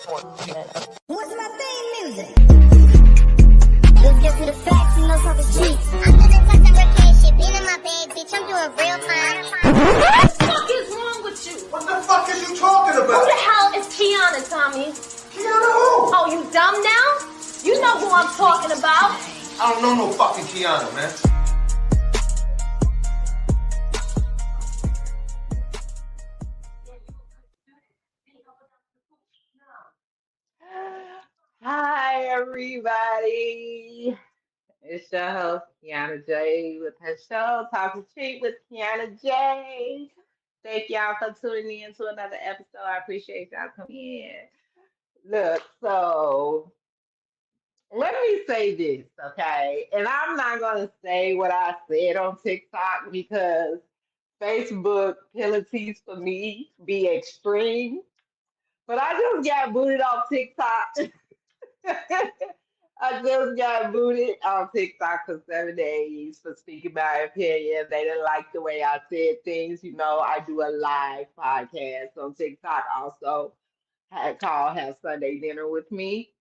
What's my theme music? Let's get to the facts, you know talking cheap. I'm living for some reckless shit. Being in my bed, bitch, I'm doing real time. What the fuck is wrong with you? What the fuck is you talking about? Who the hell is Kiana, Tommy? Kiana who? Oh, you dumb now? You know who I'm talking about. I don't know no fucking Kiana, man. Hi, everybody. It's your host, Kiana J, with her show, Talking Cheap with Kiana J. Thank y'all for tuning in to another episode. I appreciate y'all coming in. Look, so let me say this, okay? And I'm not going to say what I said on TikTok because Facebook penalties for me be extreme. But I just got booted off TikTok. I just got booted on TikTok for 7 days for speaking my opinion. They didn't like the way I said things. You know, I do a live podcast on TikTok also. Had called Have Sunday Dinner with Me.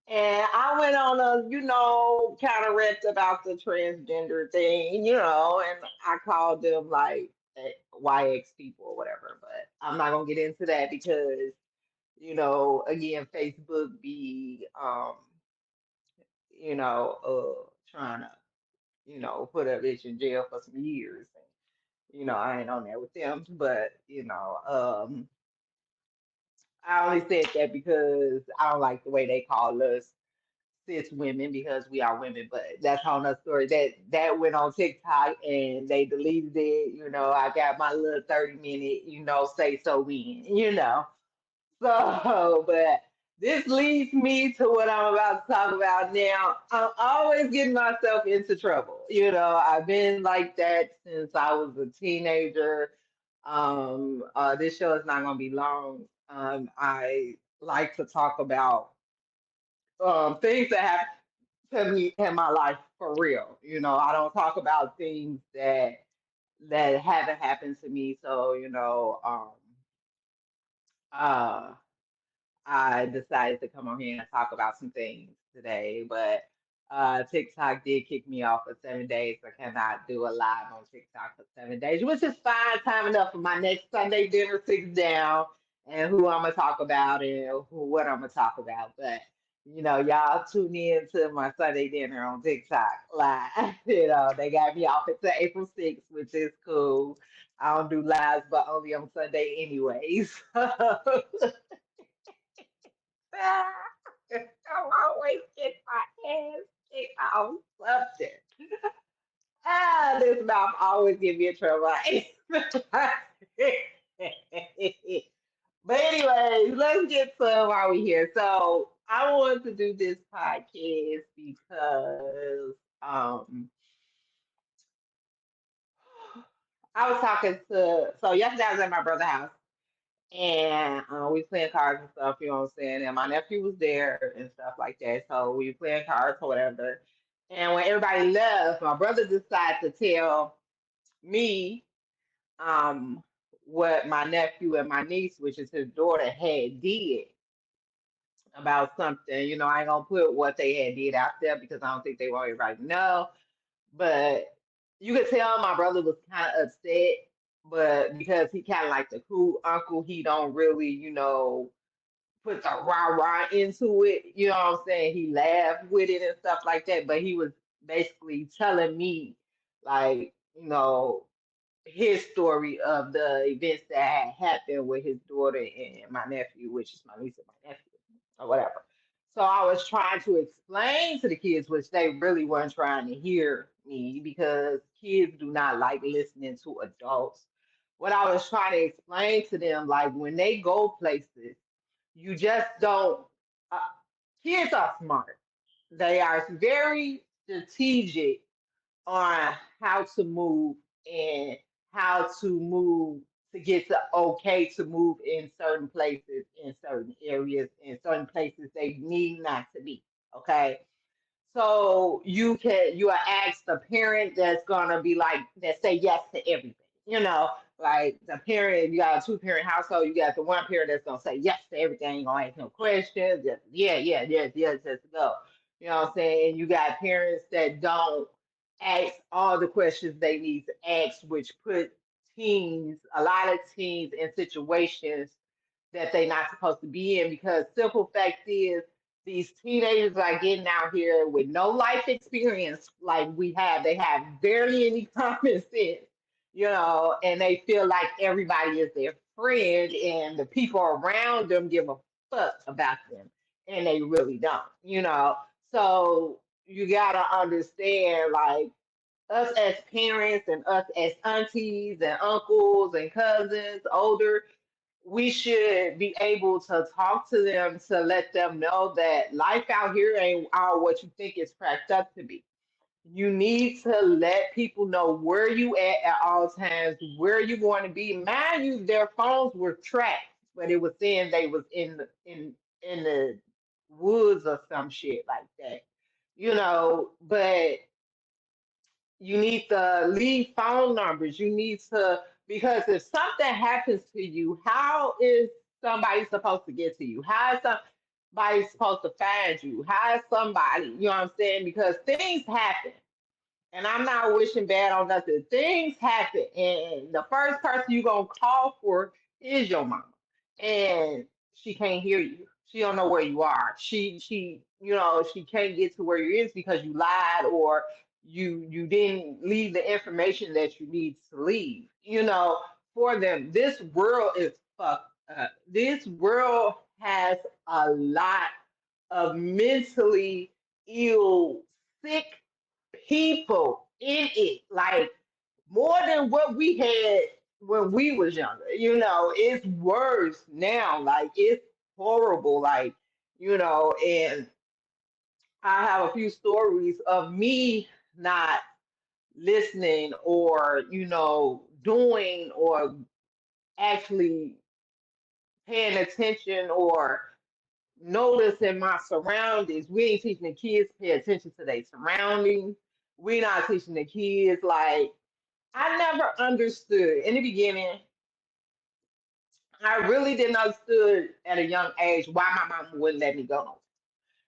And I went on a, kind of rant about the transgender thing, and I called them like YX people or whatever. But I'm not going to get into that because again, Facebook be, trying to, put a bitch in jail for some years. And, I ain't on there with them, but, I only said that because I don't like the way they call us cis women because we are women, but that's a whole nother story. That went on TikTok and they deleted it. I got my little 30-minute, say so in. So, but this leads me to what I'm about to talk about now. I'm always getting myself into trouble. I've been like that since I was a teenager. This show is not going to be long. I like to talk about things that happen to me in my life for real. I don't talk about things that haven't happened to me. So, uh, I decided to come on here and talk about some things today, but TikTok did kick me off for 7 days. I cannot do a live on TikTok for 7 days, which is fine. Time enough for my next Sunday dinner sits down and who I'm gonna talk about and what I'm gonna talk about. But y'all tune in to my Sunday dinner on TikTok live. They got me off until April 6th, which is cool. I don't do lives, but only on Sunday anyways. I'm always get my ass kicked on something. This mouth always give me a trouble. But anyway, let's get to why we here. So I wanted to do this podcast because I was talking to yesterday I was at my brother's house and we playing cards and stuff, you know what I'm saying? And my nephew was there and stuff like that. So we were playing cards or whatever. And when everybody left, my brother decided to tell me um what my nephew and my niece, which is his daughter, had did about something. I ain't gonna put what they had did out there because I don't think they want everybody to know. But you could tell my brother was kind of upset, but because he kind of like the cool uncle, he don't really, put the rah rah into it. You know what I'm saying? He laughed with it and stuff like that. But he was basically telling me, like, his story of the events that had happened with his daughter and my nephew, which is my niece and my nephew, or whatever. So I was trying to explain to the kids, which they really weren't trying to hear me because kids do not like listening to adults. What I was trying to explain to them, like when they go places, you just don't. Uh, Kids are smart. They are very strategic on how to move and how to move to get to okay to move in certain places, in certain areas, in certain places they need not to be. Okay. So you are asked a parent that's gonna be like that say yes to everything. You know, like the parent, you got a two-parent household, you got the one parent that's gonna say yes to everything, ain't gonna ask no questions, just yeah, yeah, yes, yes, just go. You know what I'm saying? And you got parents that don't ask all the questions they need to ask, which put a lot of teens in situations that they're not supposed to be in because simple fact is these teenagers are getting out here with no life experience like we have. They have barely any common sense, and they feel like everybody is their friend and the people around them give a fuck about them. And they really don't. So you gotta understand like us as parents and us as aunties and uncles and cousins, older, we should be able to talk to them to let them know that life out here ain't all what you think it's cracked up to be. You need to let people know where you at all times, where you going to be. Mind you, their phones were tracked, but it was saying they was in the woods or some shit like that. But you need to leave phone numbers. You need to, because if something happens to you, how is somebody supposed to get to you? How is somebody supposed to find you? How is somebody, you know what I'm saying? Because things happen. And I'm not wishing bad on nothing. Things happen. And the first person you're going to call for is your mama. And she can't hear you. She don't know where you are. She can't get to where you is because you lied or you didn't leave the information that you need to leave. For them, this world is fucked up. This world has a lot of mentally ill, sick people in it, like more than what we had when we was younger. It's worse now. Like it's horrible. And I have a few stories of me not listening or doing or actually paying attention or noticing my surroundings. We ain't teaching the kids to pay attention to their surroundings. We not teaching the kids like I never understood in the beginning. I really didn't understood at a young age why my mom wouldn't let me go.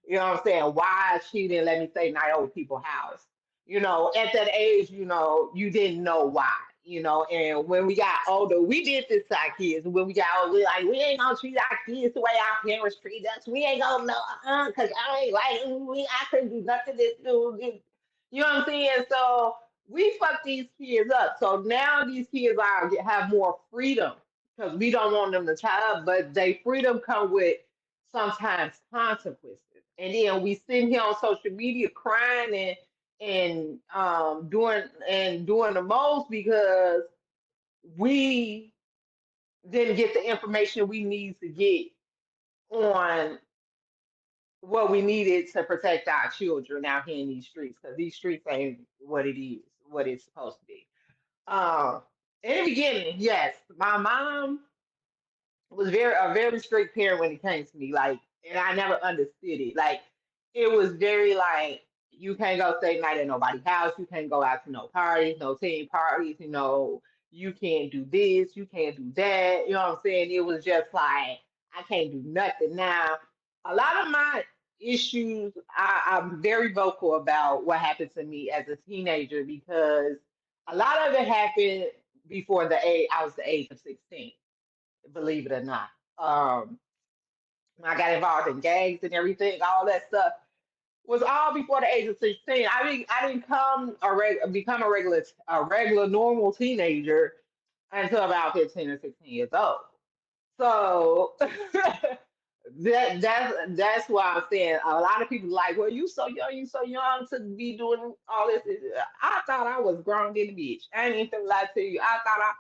You know what I'm saying? Why she didn't let me stay night over people's house. At that age, you didn't know why. And when we got older, we did this to our kids. When we got older, we like, we ain't gonna treat our kids the way our parents treat us. We ain't gonna know, because I ain't like, I couldn't do nothing this dude. You know what I'm saying? So we fuck these kids up. So now these kids have more freedom because we don't want them to tie up, but they freedom come with sometimes consequences. And then we sit here on social media crying and doing the most because we didn't get the information we need to get on what we needed to protect our children out here in these streets because these streets ain't what it is, what it's supposed to be. Um, in the beginning, yes, my mom was a very strict parent when it came to me. Like, and I never understood it. Like, it was very like you can't go stay night at nobody's house. You can't go out to no parties, no team parties. You can't do this. You can't do that. You know what I'm saying? It was just like I can't do nothing now. A lot of my issues, I'm very vocal about what happened to me as a teenager because a lot of it happened before the age I was the age of 16, believe it or not. Um, I got involved in gangs and everything, all that stuff was all before the age of 16. I didn't become a regular normal teenager until about 15 or 16 years old. So that's why I'm saying a lot of people like, well, you so young to be doing all this. I thought I was grown in the bitch. I ain't even finna lie to you. I thought I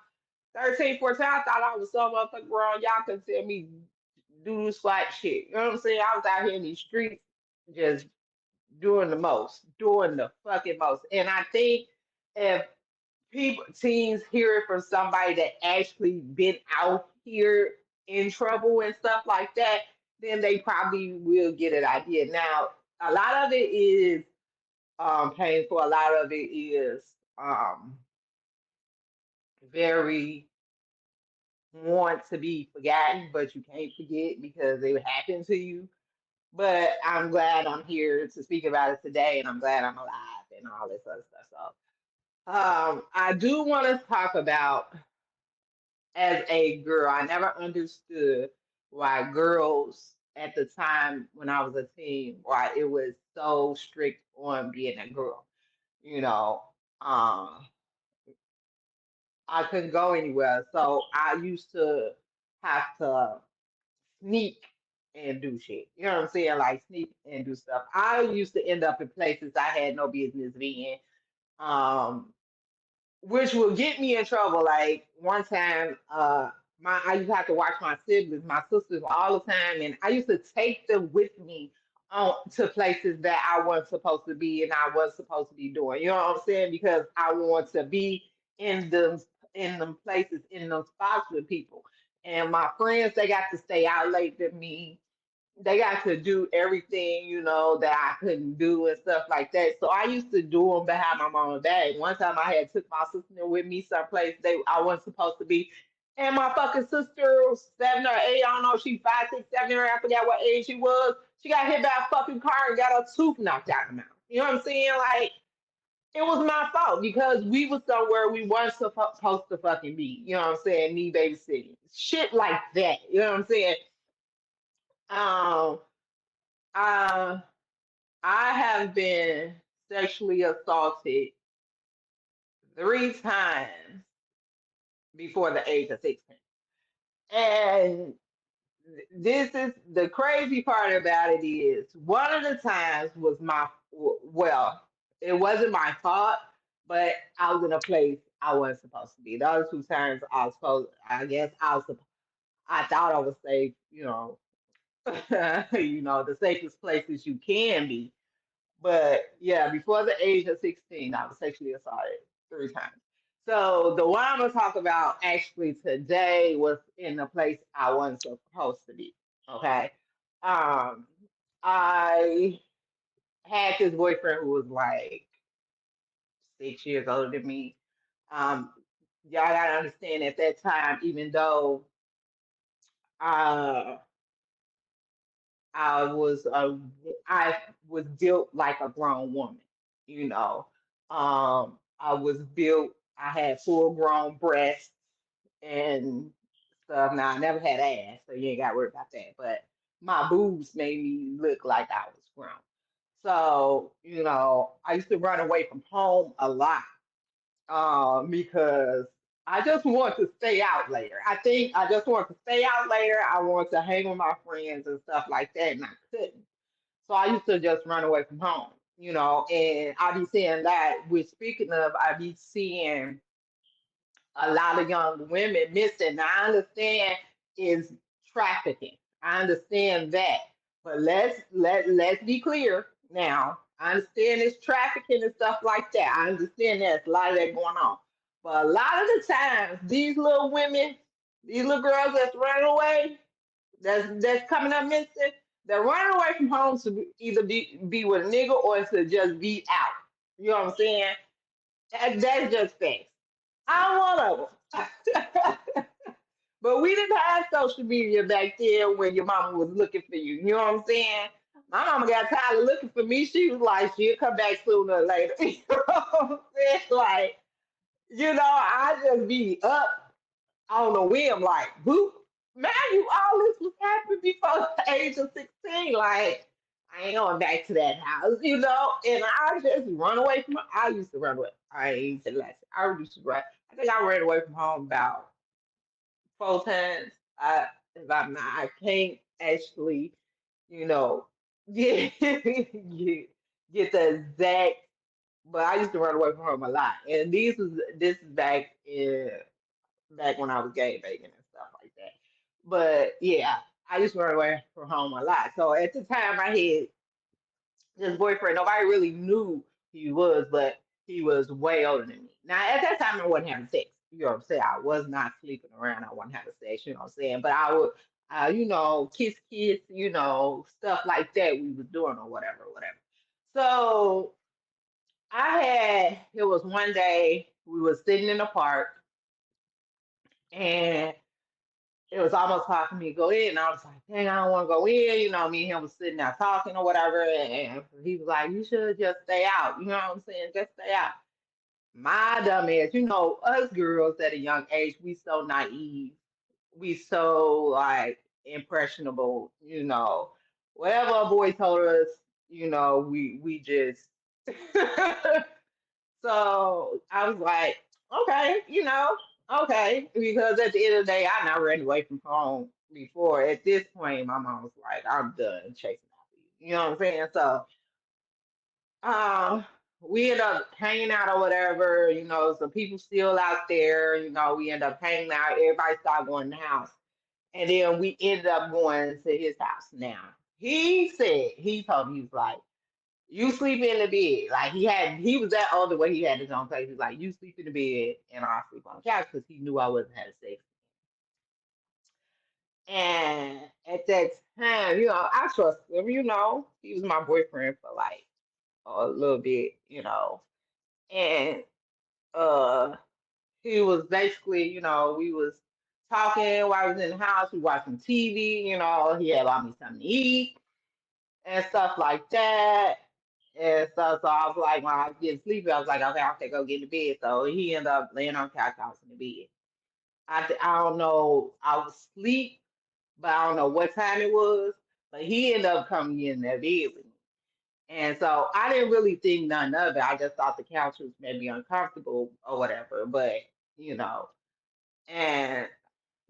13, 14, I thought I was so motherfucking grown. Y'all could tell me do this like shit. You know what I'm saying? I was out here in these streets just doing the fucking most. And I think if teens hear it from somebody that actually been out here in trouble and stuff like that, then they probably will get an idea. Now, a lot of it is painful. A lot of it is um, very want to be forgotten, but you can't forget because it happened to you. But I'm glad I'm here to speak about it today, and I'm glad I'm alive and all this other stuff. So, I do want to talk about as a girl. I never understood why girls at the time when I was a teen, why it was so strict on being a girl. You know, um, I couldn't go anywhere, so I used to have to sneak and do shit. You know what I'm saying? Like sneak and do stuff. I used to end up in places I had no business being. Um, which will get me in trouble. Like one time, my I used to have to watch my siblings, my sisters all the time, and I used to take them with me on to places that I wasn't supposed to be and I was supposed to be doing. You know what I'm saying? Because I want to be in them places, in those spots with people. And my friends, they got to stay out late than me, they got to do everything, that I couldn't do and stuff like that. So I used to do them behind my mama's back. One time I had took my sister with me someplace I wasn't supposed to be. And my fucking sister was 7 or 8, I don't know, she 5, 6, 7, or I forgot what age she was. She got hit by a fucking car and got her tooth knocked out of her mouth. You know what I'm saying? Like, it was my fault because we was somewhere we weren't supposed to fucking be. You know what I'm saying? Me babysitting. Shit like that. You know what I'm saying? Um, I I have been sexually assaulted 3 times before the age of 16. And this is the crazy part about it is one of the times was well, it wasn't my fault, but I was in a place I wasn't supposed to be. The other 2 times I guess I thought I was safe, the safest places you can be. But yeah, before the age of 16, I was sexually assaulted 3 times. So the one I'm gonna talk about actually today was in a place I wasn't supposed to be. Okay. Um, I had this boyfriend who was like 6 years older than me. Um, y'all gotta understand at that time, even though uh I was I was built like a grown woman, you know. I was built. I had full grown breasts and stuff. Now I never had ass, so you ain't got to worry about that. But my boobs made me look like I was grown. So I used to run away from home a lot because I just want to stay out later. I think I just want to stay out later. I want to hang with my friends and stuff like that, and I couldn't. So I used to just run away from home, and I be seeing that. Which speaking of, I be seeing a lot of young women missing. Now I understand is trafficking. I understand that, but let's be clear now. I understand it's trafficking and stuff like that. I understand there's a lot of that going on, but a lot of the times these little women, these little girls that's running away, that's coming up missing, they're running away from home to either be with a nigga or to just be out. You know what I'm saying? That's just facts. I'm one of them. But we didn't have social media back then when your mama was looking for you. You know what I'm saying? My mama got tired of looking for me. She was like, she'll come back sooner or later. You know what I'm saying? Like, I just be up on a whim, like, boop. Man, all this was happening before the age of 16. Like, I ain't going back to that house. And I just run away from I used to run away. I ain't to last. I used to run. I think I ran away from home about 4 times. If I'm not, I can't actually, you know, get get the exact. But I used to run away from home a lot, and this is back when I was gay baking and stuff like that. But yeah, I used to run away from home a lot. So at the time, I had this boyfriend. Nobody really knew who he was, but he was way older than me. Now at that time, I wasn't having sex. You know what I'm saying? I was not sleeping around. I wasn't having sex. You know what I'm saying? But I would, kiss, stuff like that. We was doing or whatever, whatever. So it was one day we was sitting in the park And it was almost time for me to go in. And I was like, dang, I don't want to go in. Me and him was sitting there talking or whatever. And he was like, you should just stay out. You know what I'm saying? Just stay out. My dumb ass, us girls at a young age, we so naive. We so like impressionable. Whatever a boy told us, we just. So I was like, okay, okay, because at the end of the day, I never ran away from home before. At this point, my mom was like, I'm done chasing after you. You know what I'm saying? So um, we end up hanging out or whatever. Some people still out there. We end up hanging out. Everybody started going in the house, and then we ended up going to his house. Now he told me he was like, you sleep in the bed. Like he was that older where he had his own place. He's like, you sleep in the bed and I'll sleep on the couch because he knew I wasn't having sex. And at that time, I trust him. He was my boyfriend for like a little bit. And uh, he was basically, we was talking while I was in the house. We watching TV. He had bought me something to eat and stuff like that. And so I was like, when I was getting sleepy, I was like, okay, I'll have to go get in the bed. So he ended up laying on the couch. I was in the bed. I don't know. I was asleep, but I don't know what time it was. But he ended up coming in that bed with me. And so I didn't really think none of it. I just thought the couch was maybe uncomfortable or whatever. But, you know, and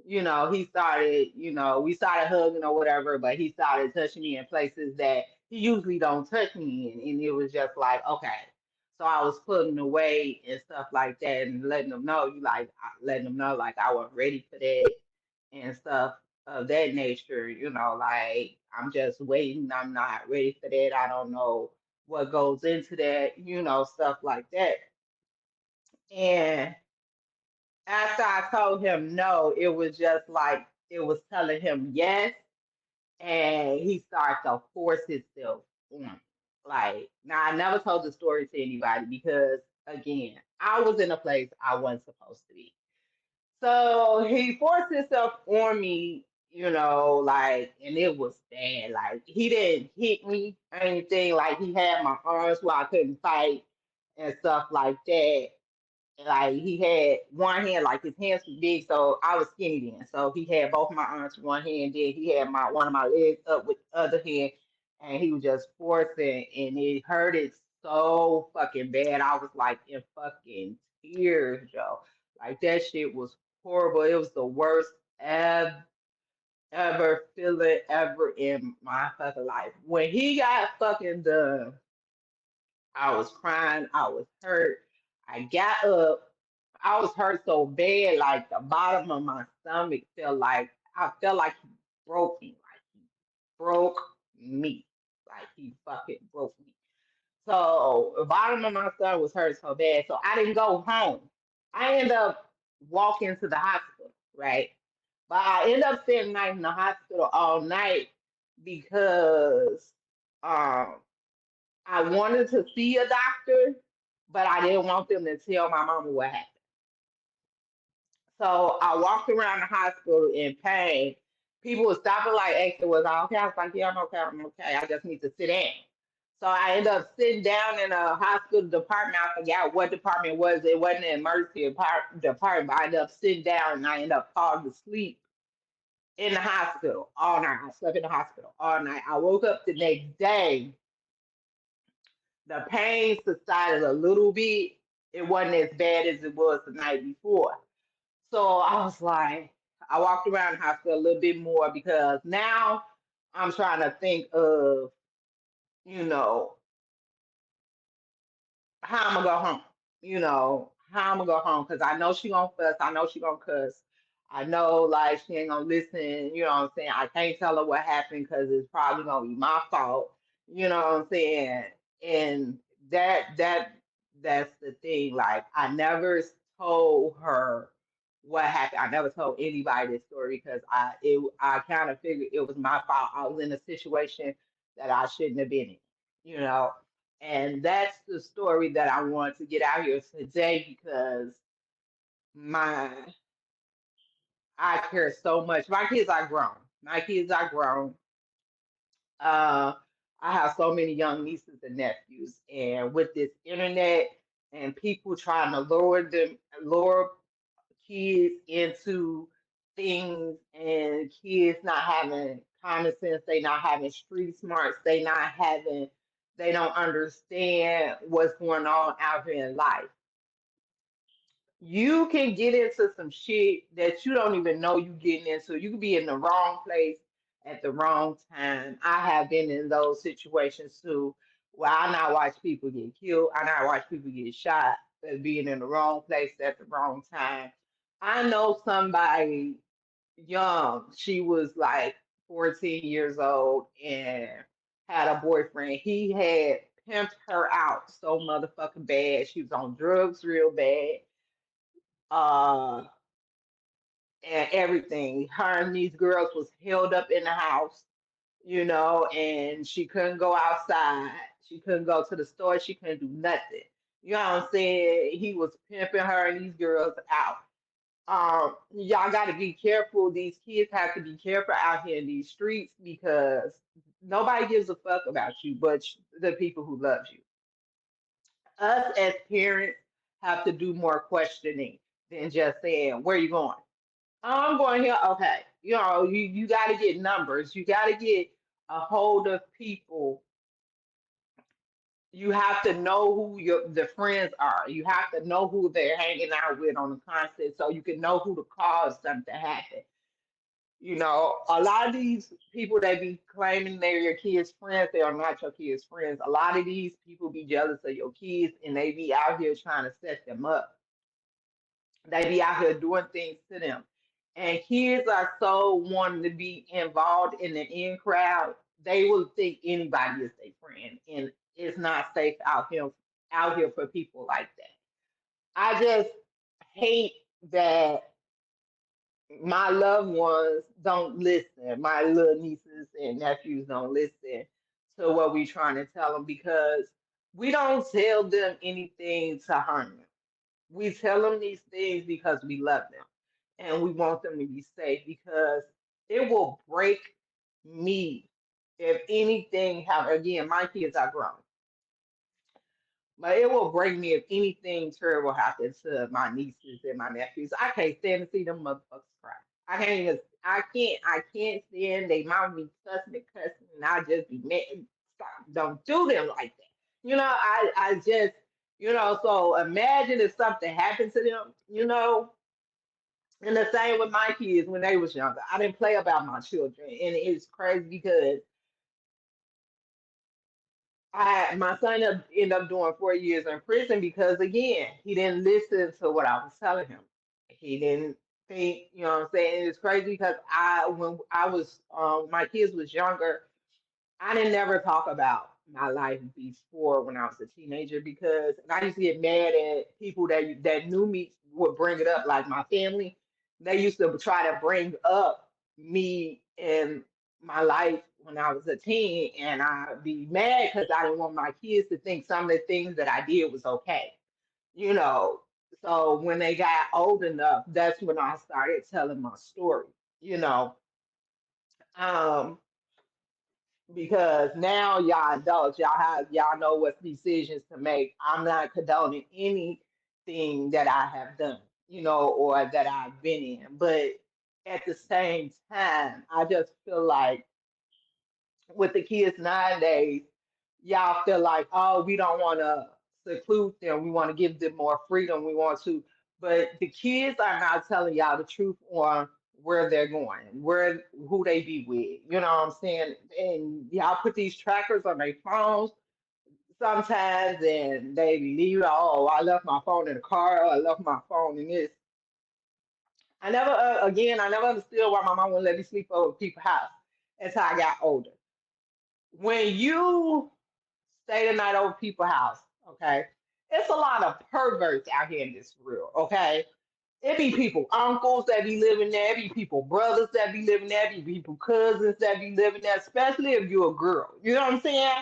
he started, we started hugging or whatever, but he started touching me in places that he usually don't touch me in. And it was just like, okay. So I was pulling away and stuff like that and letting them know, letting them know like I wasn't ready for that and stuff of that nature, like I'm just waiting. I'm not ready for that. I don't know what goes into that, stuff like that. And after I told him no, it was just like it was telling him yes, and he started to force himself on me. Like, now I never told the story to anybody because, again, I was in a place I wasn't supposed to be. So he forced himself on me, like, and it was bad. Like, he didn't hit me or anything. Like, he had my arms where I couldn't fight and stuff like that. Like he had one hand, like his hands was big, so I was skinny then. So he had both my arms with one hand, then he had my one of my legs up with the other hand, and he was just forcing, and it hurted so fucking bad. I was like in fucking tears, Joe. Like that shit was horrible. It was the worst ever feeling ever in my fucking life. When he got fucking done, I was crying. I was hurt. I got up. I was hurt so bad, like the bottom of my stomach felt like I felt like he broke me, like he broke me, like he fucking broke me. So the bottom of my stomach was hurt so bad, so I didn't go home. I ended up walking to the hospital, right? But I ended up spending the night in the hospital all night because um I wanted to see a doctor, but I didn't want them to tell my mama what happened. So I walked around the hospital in pain. People were stopping like extra was I okay? I was like, yeah, I'm okay, I'm okay. I just need to sit down. So I ended up sitting down in a hospital department. I forgot what department it was. It wasn't an emergency department, but I ended up sitting down and I ended up falling asleep in the hospital all night. I slept in the hospital all night. I woke up the next day. The pain subsided a little bit. It wasn't as bad as it was the night before. So I was like, I walked around the hospital a little bit more because now I'm trying to think of, you know, how I'm gonna go home. How I'm gonna go home because I know she gonna fuss. I know she gonna cuss. I know like she ain't gonna listen. You know what I'm saying? I can't tell her what happened because it's probably gonna be my fault. You know what I'm saying? And that's the thing. Like I never told her what happened. I never told anybody this story because I kind of figured it was my fault. I was in a situation that I shouldn't have been in. You know, and that's the story that I want to get out here today because my I care so much. My kids are grown. My kids are grown. Uh, I have so many young nieces and nephews, and with this internet and people trying to lure kids into things, and kids not having common sense, they not having street smarts, they don't understand what's going on out here in life. You can get into some shit that you don't even know you getting into. You could be in the wrong place at the wrong time. I have been in those situations too, where I not watch people get killed. I not watch people get shot as being in the wrong place at the wrong time. I know somebody young. She was like 14 years old and had a boyfriend. He had pimped her out so motherfucking bad. She was on drugs real bad. Uh, and everything. Her and these girls was held up in the house, and she couldn't go outside. She couldn't go to the store. She couldn't do nothing. You know what I'm saying? He was pimping her and these girls out. Y'all got to be careful. These kids have to be careful out here in these streets because nobody gives a fuck about you but the people who love you. Us as parents have to do more questioning than just saying, "Where you going?" "Oh, I'm going here." Okay. You got to get numbers. You got to get a hold of people. You have to know who the friends are. You have to know who they're hanging out with on the constant so you can know who to call if something happen. A lot of these people that be claiming they're your kids' friends, they are not your kids' friends. A lot of these people be jealous of your kids and they be out here trying to set them up. They be out here doing things to them. And kids are so wanting to be involved in the in crowd, they will think anybody is their friend. And it's not safe out here for people like that. I just hate that my loved ones don't listen. My little nieces and nephews don't listen to what we trying to tell them because we don't tell them anything to harm them. We tell them these things because we love them and we want them to be safe because it will break me if anything happens. Again, my kids are grown, but it will break me if anything terrible happens to my nieces and my nephews. I can't stand to see them motherfuckers cry. I can't even. I can't stand they mom be cussing, and I just be mad. Stop! Don't do them like that. I just, So imagine if something happened to them. And the same with my kids when they was younger. I didn't play about my children, and it's crazy because my son ended up doing 4 years in prison because again he didn't listen to what I was telling him. He didn't think, what I'm saying. And it's crazy because when I was my kids was younger, I didn't never talk about my life before when I was a teenager because and I used to get mad at people that knew me would bring it up, like my family. They used to try to bring up me and my life when I was a teen, and I'd be mad because I didn't want my kids to think some of the things that I did was okay. You know, so when they got old enough, that's when I started telling my story. You know, um, because now y'all adults, y'all know what decisions to make. I'm not condoning anything that I have done, or that I've been in. But at the same time, I just feel like with the kids nowadays, y'all feel like, oh, we don't want to seclude them. We want to give them more freedom. We want to, but the kids are not telling y'all the truth on where they're going, who they be with. You know what I'm saying? And y'all put these trackers on their phones sometimes, and they leave. Oh, I left my phone in the car. Or I left my phone in this. I never understood why my mom wouldn't let me sleep over people's house until I got older. When you stay the night over people's house, okay, it's a lot of perverts out here in this world, okay? It be people, uncles that be living there, it be people, brothers that be living there, it be people, cousins that be living there, especially if you're a girl. You know what I'm saying?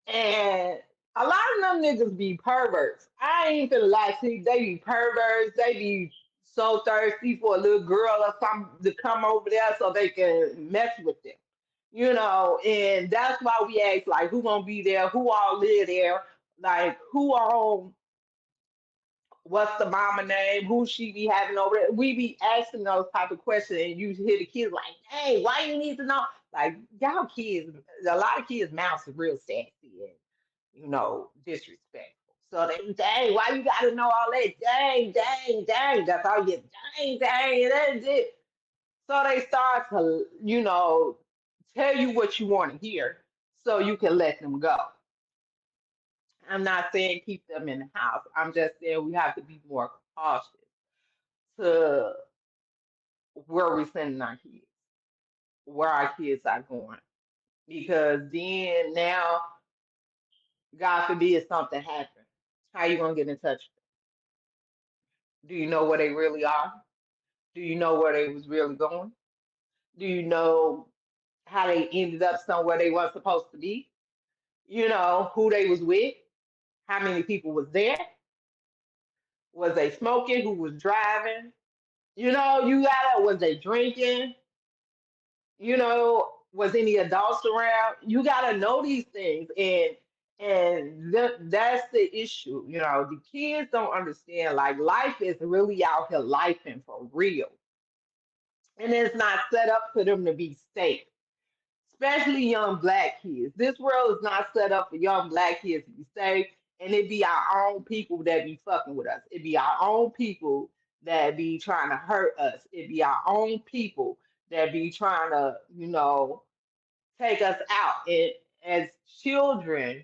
And a lot of them niggas be perverts. I ain't gonna lie to you, they be perverts, they be so thirsty for a little girl or something to come over there so they can mess with them. And that's why we ask like who gonna be there, who all live there, like who all what's the mama name, who she be having over there. We be asking those type of questions and you hear the kids like, hey, why you need to know? Like y'all kids, a lot of kids mouths are real sassy and disrespectful. So they, dang, why you gotta know all that? Dang, dang, dang. That's all you get. Dang, dang, and that's it. So they start to, tell you what you want to hear so you can let them go. I'm not saying keep them in the house. I'm just saying we have to be more cautious to where we're sending our kids, where our kids are going. Because then now, God forbid something happens. How you gonna get in touch? Do you know where they really are? Do you know where they was really going? Do you know how they ended up somewhere they weren't supposed to be? Who they was with? How many people was there? Was they smoking? Who was driving? Was they drinking? Was any adults around? You gotta know these things, and that's the issue. The kids don't understand. Like life is really out here, life and for real, and it's not set up for them to be safe, especially young black kids. This world is not set up for young black kids to be safe, and it be our own people that be fucking with us. It be our own people that be trying to hurt us. It be our own people that be trying to, take us out. And as children,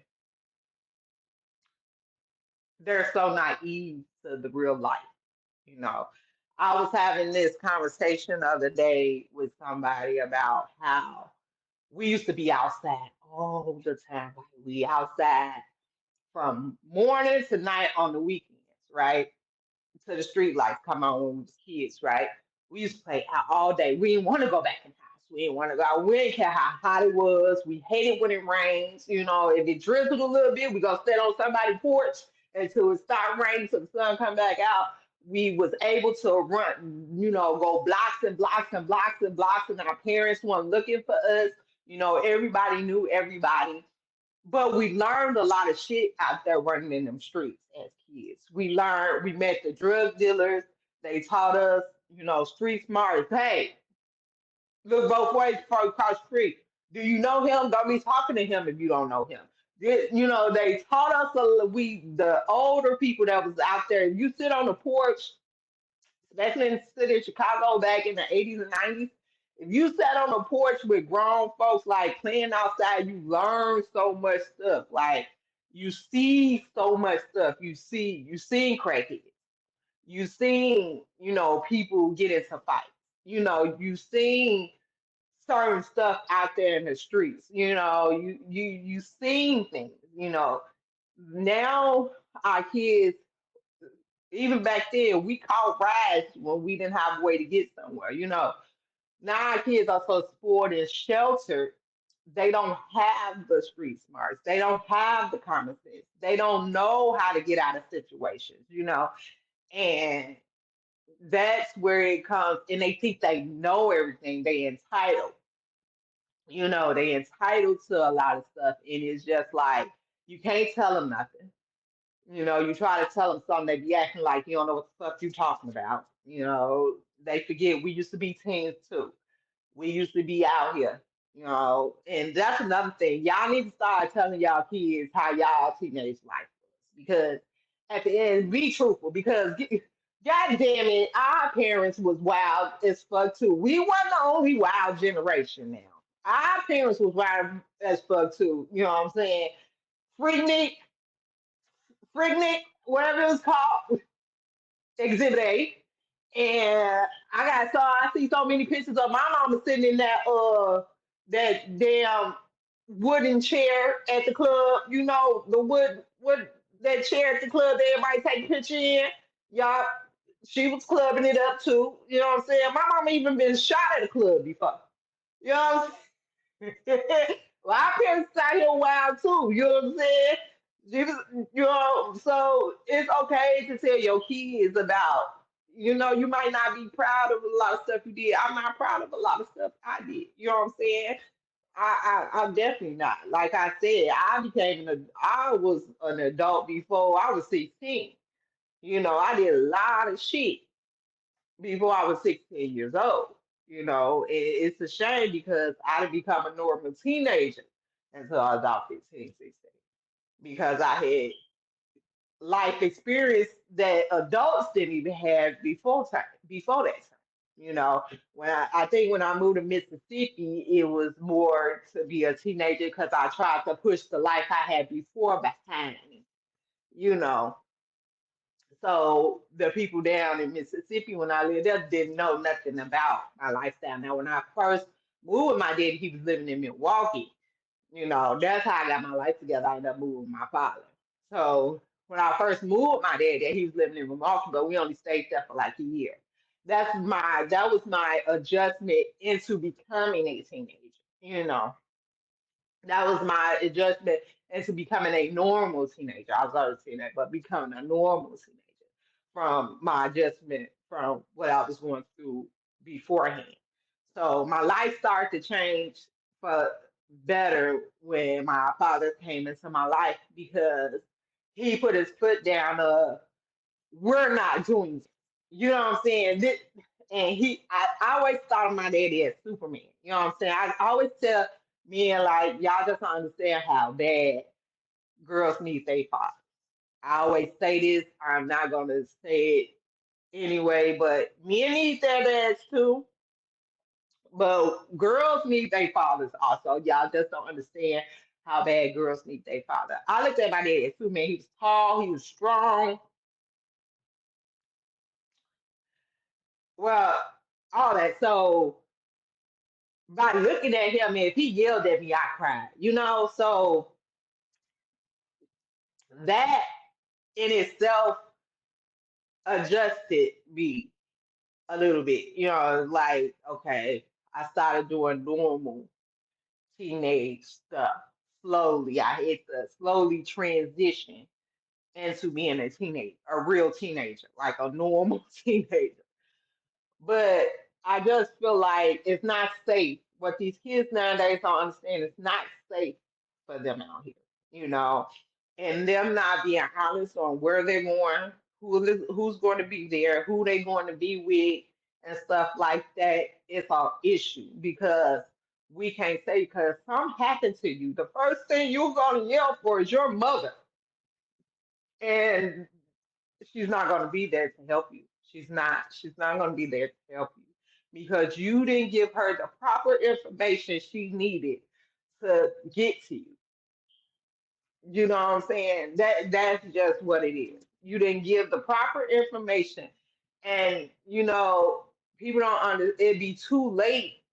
they're so naive to the real life. You know, I was having this conversation the other day with somebody about how we used to be outside all the time. Like we outside from morning to night on the weekends, right? To the street lights come on when we was kids, right? We used to play out all day. We didn't want to go back in the house. We didn't want to go out. We didn't care how hot it was. We hated when it rains. If it drizzled a little bit, we go sit on somebody's porch until it started raining till the sun come back out. We was able to run, go blocks and blocks and blocks and blocks, and our parents weren't looking for us. Everybody knew everybody. But we learned a lot of shit out there running in them streets as kids. We met the drug dealers. They taught us, street smarts. Hey, look both ways before you cross the street. Do you know him? Don't be talking to him if you don't know him. They taught us, the older people that was out there, if you sit on the porch, especially in the city of Chicago back in the 80s and 90s, if you sat on the porch with grown folks like playing outside, you learn so much stuff. Like you see so much stuff. You seen crackheads. You seen, people get into fights. You seen certain stuff out there in the streets. You seen things. Now our kids, even back then, we caught rides when we didn't have a way to get somewhere. Now our kids are so spoiled and sheltered, they don't have the street smarts. They don't have the common sense. They don't know how to get out of situations, and that's where it comes. And they think they know everything. They entitled, they entitled to a lot of stuff. And it's just like, you can't tell them nothing. You try to tell them something, they be acting like you don't know what the fuck you talking about. They forget we used to be teens too. We used to be out here, and that's another thing. Y'all need to start telling y'all kids how y'all teenage life was. Because at the end, be truthful. Because God damn it, our parents was wild as fuck too. We weren't the only wild generation now. Our parents was wild as fuck too. You know what I'm saying? Freaknik, whatever it was called, Exhibit A. And I see so many pictures of my mama sitting in that damn wooden chair at the club. The wood that chair at the club that everybody take a picture in. Y'all, she was clubbing it up too. You know what I'm saying? My mama even been shot at a club before. You know what I'm saying? Well, our parents out here wild too. You know what I'm saying? She was, so it's okay to tell your kids about, You might not be proud of a lot of stuff you did. I'm not proud of a lot of stuff I did. You know what I'm saying? I'm definitely not. Like I said, I was an adult before I was 16. I did a lot of shit before I was 16 years old. It's a shame because I didn't become a normal teenager until I was about 15, 16. Because I had life experience that adults didn't even have before that time. When I think when I moved to Mississippi, it was more to be a teenager because I tried to push the life I had before behind me. You know, so the people down in Mississippi when I lived there didn't know nothing about my lifestyle. Now, when I first moved with my daddy, he was living in Milwaukee. That's how I got my life together. I ended up moving with my father. So when I first moved with my dad, he was living in Milwaukee, but we only stayed there for like a year. That was my adjustment into becoming a teenager. You know, that was my adjustment into becoming a normal teenager. I was always a teenager, but becoming a normal teenager from my adjustment from what I was going through beforehand. So my life started to change for better when my father came into my life because he put his foot down we're not doing this. You know what I'm saying? I always thought of my daddy as Superman. You know what I'm saying? I always tell men like y'all just don't understand how bad girls need their father. I always say this. I'm not gonna say it anyway, but men need their dads too. But girls need their fathers also. Y'all just don't understand how bad girls need their father. I looked at my dad as Superman. He was tall, he was strong. Well, all that. So by looking at him, if he yelled at me, I cried. So that in itself adjusted me a little bit. Like, okay, I started doing normal teenage stuff slowly. I had to slowly transition into being a real teenager, like a normal teenager. But I just feel like it's not safe. What these kids nowadays don't understand, it's not safe for them out here, you know, and them not being honest on where they're going, who's going to be there, who they're going to be with, and stuff like that. It's an issue because we can't say because something happened to you. The first thing you're going to yell for is your mother, and she's not going to be there to help you. She's not going to be there to help you because you didn't give her the proper information she needed to get to you. You know what I'm saying? That's just what it is. You didn't give the proper information, and people don't it'd be too late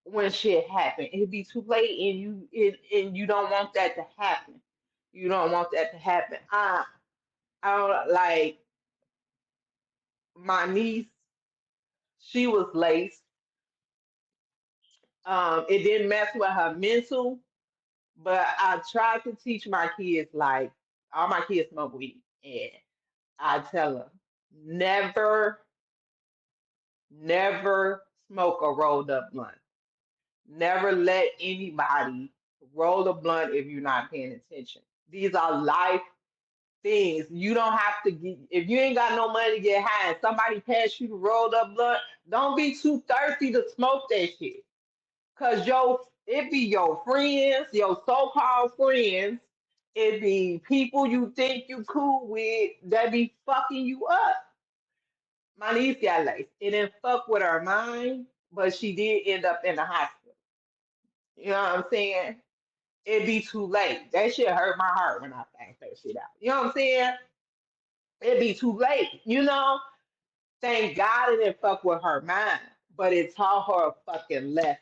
when shit happen. It'd be too late, and you don't want that to happen. You don't want that to happen. I don't like my niece. She was laced. It didn't mess with her mental, but I tried to teach my kids like all my kids smoke weed, and I tell them never, never smoke a rolled up blunt. Never let anybody roll a blunt if you're not paying attention. These are life things. You don't have to get if you ain't got no money to get high and somebody pass you the rolled up blunt, don't be too thirsty to smoke that shit. Cause it be your friends, your so-called friends, it be people you think you cool with that be fucking you up. My niece got laced. It didn't fuck with her mind, but she did end up in the hospital. You know what I'm saying? It'd be too late. That shit hurt my heart when I found that shit out. You know what I'm saying? It'd be too late. Thank God it didn't fuck with her mind, but it taught her a fucking lesson.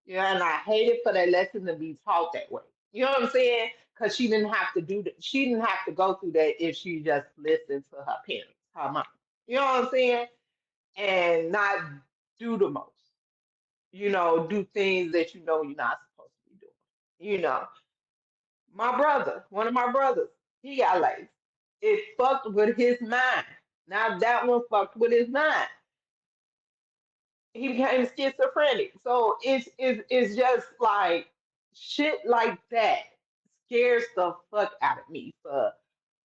And I hated for that lesson to be taught that way. You know what I'm saying? Because she didn't have to do that. She didn't have to go through that if she just listened to her parents, her mom. You know what I'm saying? And not do the most. Do things that you're not supposed to be doing. My brother, one of my brothers, he got laced. It fucked with his mind. Now that one fucked with his mind. He became schizophrenic. So it's just like shit like that scares the fuck out of me for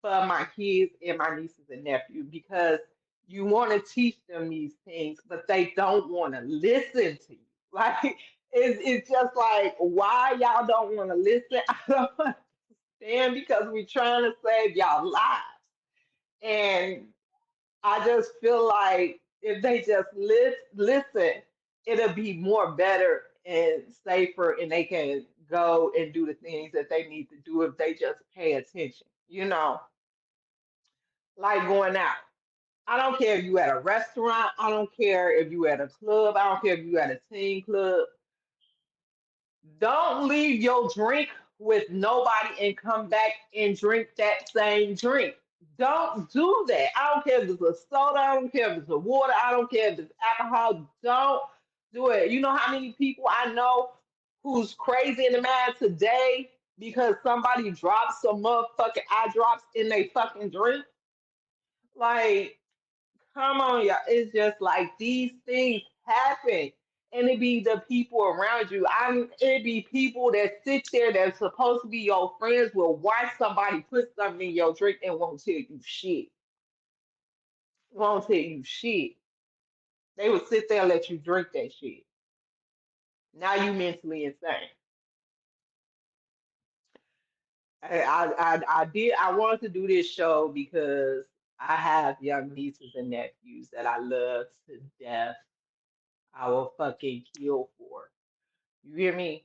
my kids and my nieces and nephews because you want to teach them these things, but they don't want to listen to you. Like it's just like why y'all don't want to listen? I don't understand because we're trying to save y'all lives. And I just feel like if they just listen, it'll be more better and safer, and they can go and do the things that they need to do if they just pay attention. Like going out. I don't care if you at a restaurant. I don't care if you at a club. I don't care if you at a teen club. Don't leave your drink with nobody and come back and drink that same drink. Don't do that. I don't care if it's a soda, I don't care if it's a water, I don't care if it's alcohol. Don't do it. You know how many people I know who's crazy in the mind today because somebody dropped some motherfucking eye drops in their fucking drink? Like, come on, y'all. It's just like these things happen. And it be the people around you. It be people that sit there that's supposed to be your friends will watch somebody put something in your drink and won't tell you shit. Won't tell you shit. They will sit there and let you drink that shit. Now you mentally insane. I wanted to do this show because I have young nieces and nephews that I love to death. I will fucking kill for. You hear me?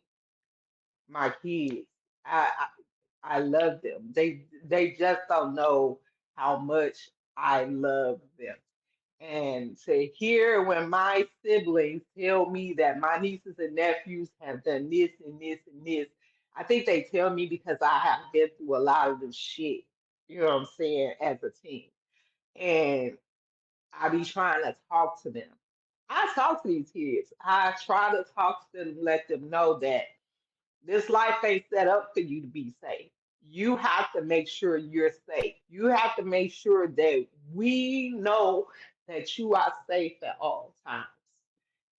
My kids. I love them. They just don't know how much I love them. And to hear when my siblings tell me that my nieces and nephews have done this and this and this, I think they tell me because I have been through a lot of this shit. You know what I'm saying? As a teen. And I be trying to talk to them. I talk to these kids. I try to talk to them, let them know that this life ain't set up for you to be safe. You have to make sure you're safe. You have to make sure that we know that you are safe at all times.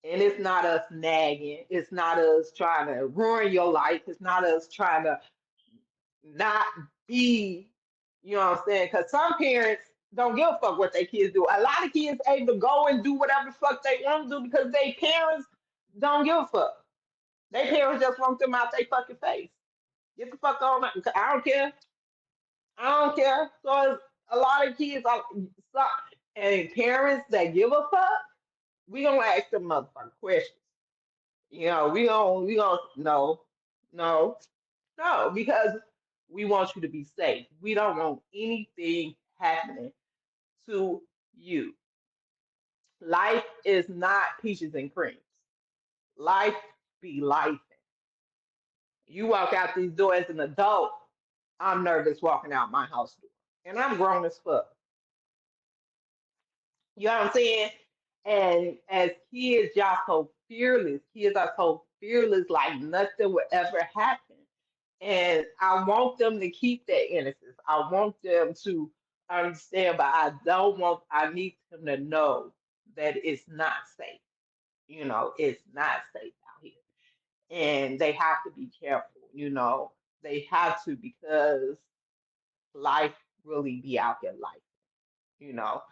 And it's not us nagging. It's not us trying to ruin your life. It's not us trying to not be, you know what I'm saying? Because some parents don't give a fuck what their kids do. A lot of kids able to go and do whatever the fuck they want to do because their parents don't give a fuck. Their parents just want them out their fucking face. Get the fuck on. I don't care. I don't care. So it's a lot of kids and parents that give a fuck, we gonna ask them motherfucking questions. We gonna no, no, no, because we want you to be safe. We don't want anything happening to you. Life is not peaches and creams. Life be life. You walk out these doors as an adult, I'm nervous walking out my house door. And I'm grown as fuck. You know what I'm saying? And as kids, y'all so fearless. Kids are so fearless, like nothing will ever happen. And I want them to keep that innocence. I want them to understand, but I need them to know that it's not safe. It's not safe out here. And they have to be careful. They have to because life really be out here like, you know,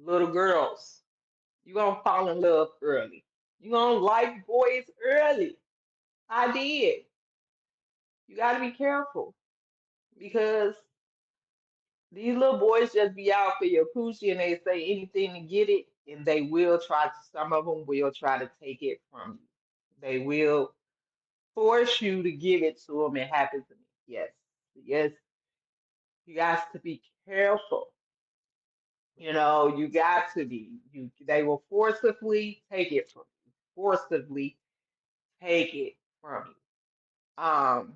little girls, you gonna fall in love early. You gonna like boys early. I did. You gotta be careful because these little boys just be out for your coochie and they say anything to get it, and they will try to, some of them will try to take it from you. They will force you to give it to them. It happens to me. Yes. Yes. You got to be careful. You got to be. They will forcibly take it from you. Forcibly take it from you.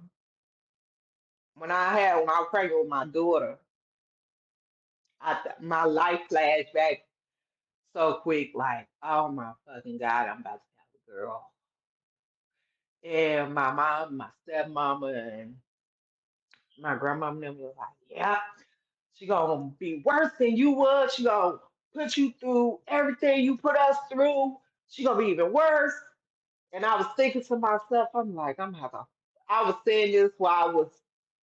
When I was pregnant with my daughter, my life flashed back so quick, like, oh my fucking God, I'm about to have a girl. And my mom, my stepmama, and my grandmama and them was like, yeah, she gonna be worse than you was. She gonna put you through everything you put us through, she gonna be even worse. And I was thinking to myself, I'm like, I'm gonna have to. I was saying this while I was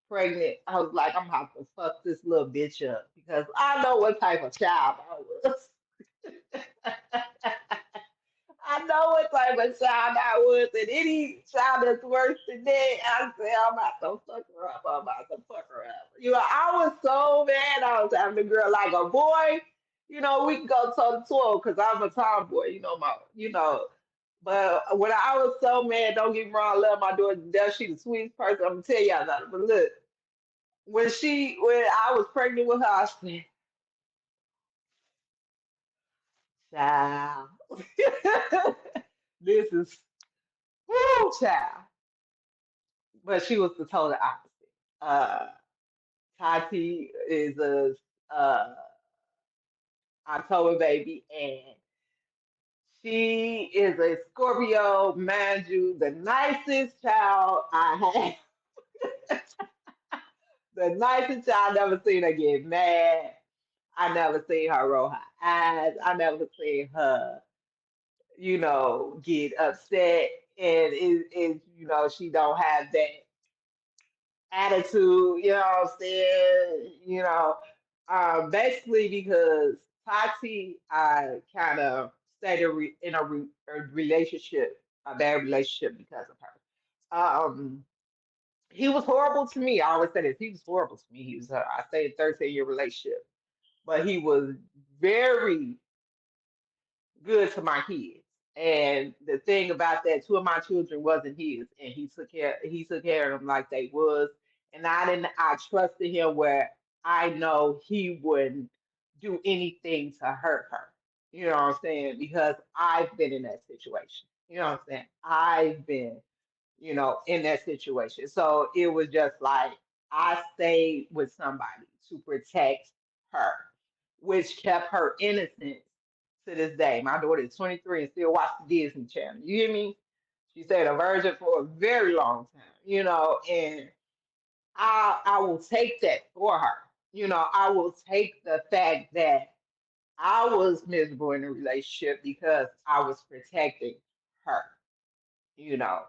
pregnant. I was like, I'm gonna have to fuck this little bitch up because I know what type of child I was. I know what type of child I was, and any child that's worse than that, I say I'm about to fuck her up. I'm about to fuck her up. I was so mad. I was having a girl like a boy. We can go toe to toe because I'm a tomboy. But when I was so mad, don't get me wrong, I love my daughter to death. She's the sweetest person. I'm gonna tell y'all about it. But look, when I was pregnant with her, I said, child, this is woo, child. But she was the total opposite. Tati is a uh, October baby, and she is a Scorpio, mind you, the nicest child I had. The nicest child. I never seen her get mad. I never seen her roll her eyes. I never seen her, get upset. And she don't have that attitude, you know what I'm saying? Basically because Tati, I kind of stayed in a relationship, a bad relationship because of her. He was horrible to me. I always say this. He was horrible to me. I say, a 13-year relationship, but he was very good to my kids. And the thing about that, two of my children wasn't his, and he took care of them like they was. And I trusted him where I know he wouldn't do anything to hurt her. You know what I'm saying? Because I've been in that situation. You know what I'm saying? I've been, in that situation. So it was just like I stayed with somebody to protect her, which kept her innocent to this day. My daughter is 23 and still watch the Disney Channel. You hear me? She stayed a virgin for a very long time, and I will take that for her. I will take the fact that I was miserable in a relationship because I was protecting her, you know.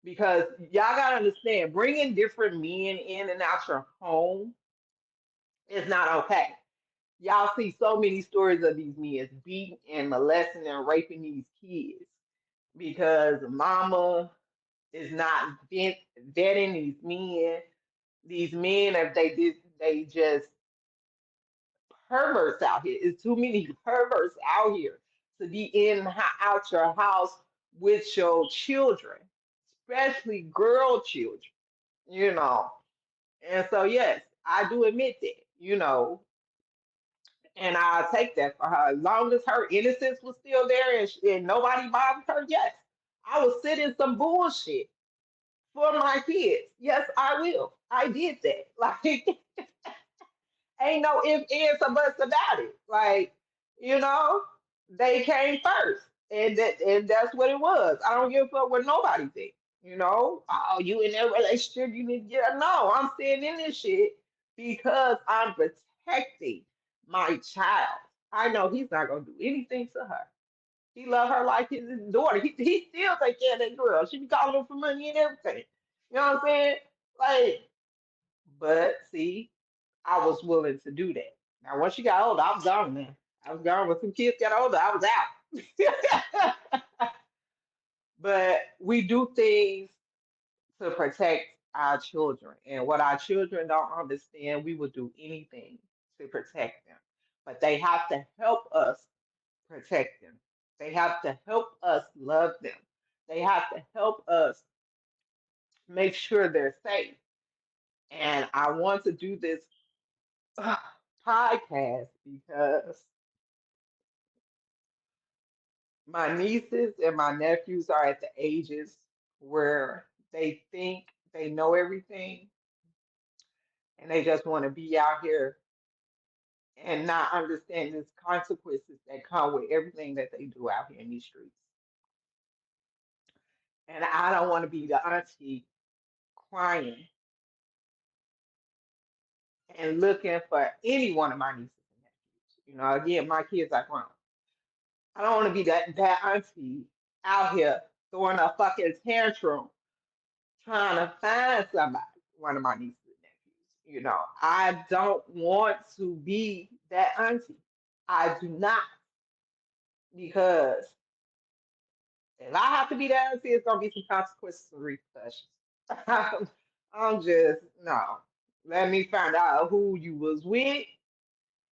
Because y'all gotta understand, bringing different men in and out your home is not okay. Y'all see so many stories of these men beating and molesting and raping these kids because mama is not vetting these men. These men, if they just perverts out here. It's too many perverts out here to be out your house with your children, especially girl children, you know. And so, yes, I do admit that, and I'll take that for her. As long as her innocence was still there and nobody bothered her, yes, I will sit in some bullshit for my kids. Yes, I will. I did that. Like, ain't no ifs, ands, or buts about it. Like, you know, they came first. And that's what it was. I don't give a fuck what nobody thinks. Oh, you in that relationship, you need to get no, I'm staying in this shit because I'm protecting my child. I know he's not gonna do anything to her. He love her like his daughter. He still take care of that girl. She be calling him for money and everything. You know what I'm saying? Like, but see, I was willing to do that. Now, once she got older, I was gone, man. I was gone. When some kids got older, I was out. But we do things to protect our children. And what our children don't understand, we will do anything to protect them. But they have to help us protect them. They have to help us love them. They have to help us make sure they're safe. And I want to do this podcast because my nieces and my nephews are at the ages where they think they know everything and they just want to be out here and not understand the consequences that come with everything that they do out here in these streets. And I don't want to be the auntie crying and looking for any one of my nieces and nephews. Again, my kids are grown. I don't want to be that auntie out here throwing a fucking tantrum trying to find somebody, one of my nieces and nephews. I don't want to be that auntie. I do not, because if I have to be that auntie, it's gonna be some consequences and repercussions. I'm just no. Let me find out who you was with.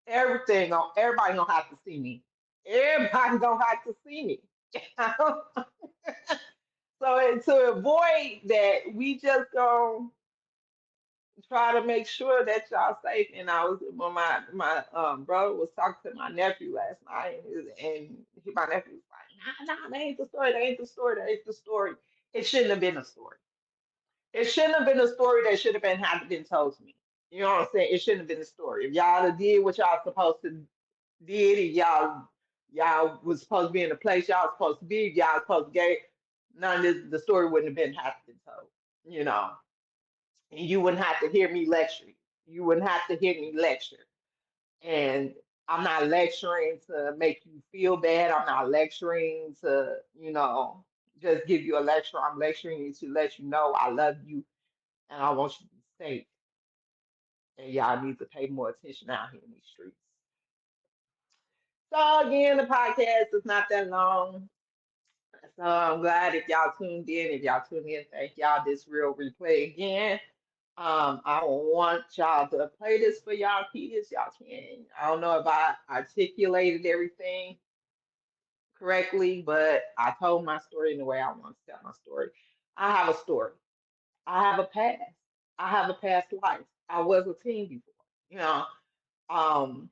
Everybody gonna have to see me. Everybody gonna have to see me. So to avoid that, we just gonna try to make sure that y'all safe. And I was when my brother was talking to my nephew last night, my nephew was like, "Nah, that ain't the story. That ain't the story. That ain't the story." It shouldn't have been a story. It shouldn't have been a story that should have been told to me. You know what I'm saying? It shouldn't have been a story. If y'all had did what y'all supposed to did, if y'all was supposed to be in the place y'all supposed to be, if y'all supposed to get, none of the story wouldn't have been told. You know. And you wouldn't have to hear me lecture. You wouldn't have to hear me lecture. And I'm not lecturing to make you feel bad. I'm not lecturing to, just give you a lecture. I'm lecturing you to let you know I love you and I want you to be safe. And y'all need to pay more attention out here in these streets. So again, the podcast is not that long. So I'm glad if y'all tuned in. If y'all tuned in, thank y'all. This real replay again. I want y'all to play this for y'all kids. Y'all can. I don't know if I articulated everything correctly, but I told my story in the way I want to tell my story. I have a story. I have a past. I have a past life. I was a teen before. You know, um,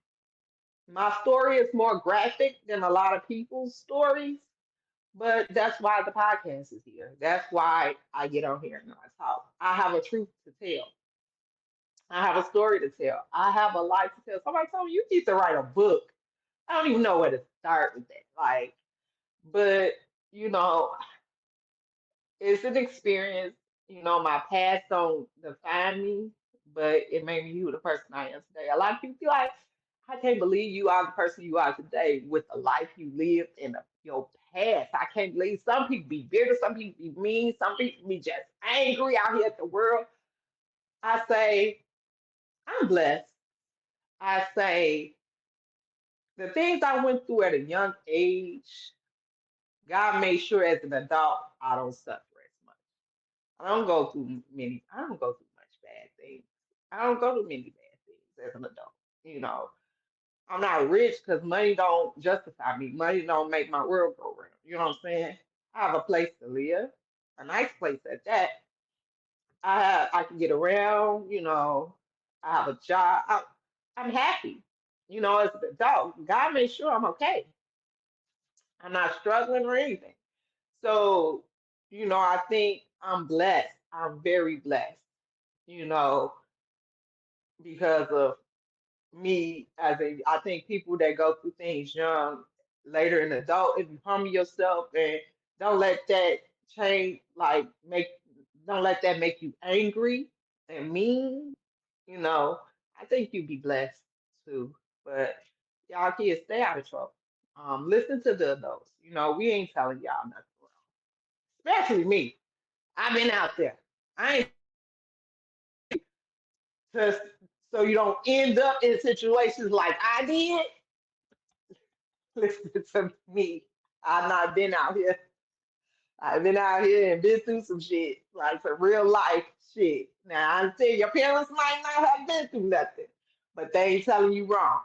my story is more graphic than a lot of people's stories, but that's why the podcast is here. That's why I get on here and I talk. I have a truth to tell. I have a story to tell. I have a life to tell. Somebody told me you need to write a book. I don't even know where to start with that. But you know, it's an experience. My past don't define me, but it made me who the person I am today. A lot of people feel like, I can't believe you are the person you are today with the life you lived in your past. I can't believe some people be bitter, some people be mean, some people be just angry out here at the world. I say, I'm blessed. I say, the things I went through at a young age, God made sure as an adult I don't suffer as much. I don't go through much bad things. I don't go through many bad things as an adult. You know, I'm not rich because money don't justify me. Money don't make my world go round. You know what I'm saying? I have a place to live, a nice place at that. I can get around. I have a job. I'm happy. As an adult, God made sure I'm okay. I'm not struggling or anything. So, I think I'm blessed. I'm very blessed. You know, because of me I think people that go through things young, later in adult, if you harm yourself and don't let that change, don't let that make you angry and mean, you know, I think you'd be blessed too. But y'all kids, stay out of trouble. Listen to the adults. We ain't telling y'all nothing wrong. Especially me. I've been out there. I ain't just so you don't end up in situations like I did. Listen to me. I've not been out here. I've been out here and been through some shit, like some real life shit. Now, I'm saying your parents might not have been through nothing, but they ain't telling you wrong.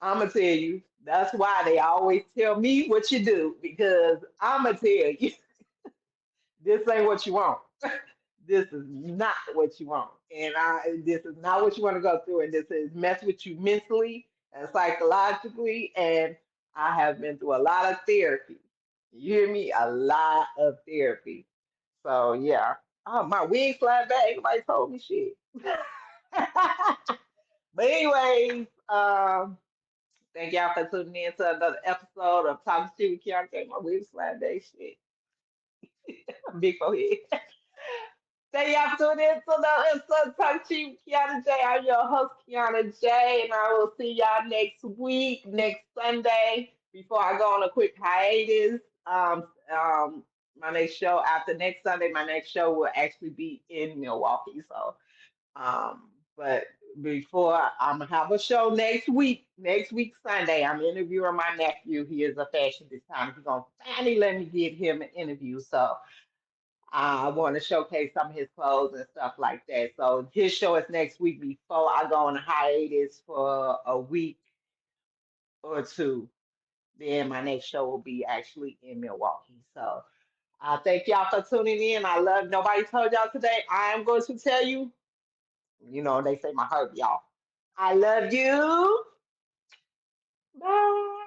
I'm going to tell you. That's why they always tell me what you do, because I'm going to tell you, this ain't what you want. This is not what you want. And this is not what you want to go through. And this is mess with you mentally and psychologically. And I have been through a lot of therapy. You hear me? A lot of therapy. So yeah. Oh, my wig flying back. Everybody told me shit. But anyways, thank y'all for tuning in to another episode of Talking Shit with Keontae. My wig's flying back shit. Big forehead. Thank Hey, y'all tune in to the Talk Chief Kiana J. I'm your host, Kiana J, and I will see y'all next week, next Sunday. Before I go on a quick hiatus, my next show after next Sunday, my next show will actually be in Milwaukee. So, but before I'm gonna have a show next week Sunday, I'm interviewing my nephew. He is a fashion designer. He's gonna finally let me get him an interview. So. I want to showcase some of his clothes and stuff like that. So his show is next week before I go on a hiatus for a week or two. Then my next show will be actually in Milwaukee. So I thank y'all for tuning in. I love nobody told y'all today. I am going to tell you, they say my heart, y'all. I love you. Bye.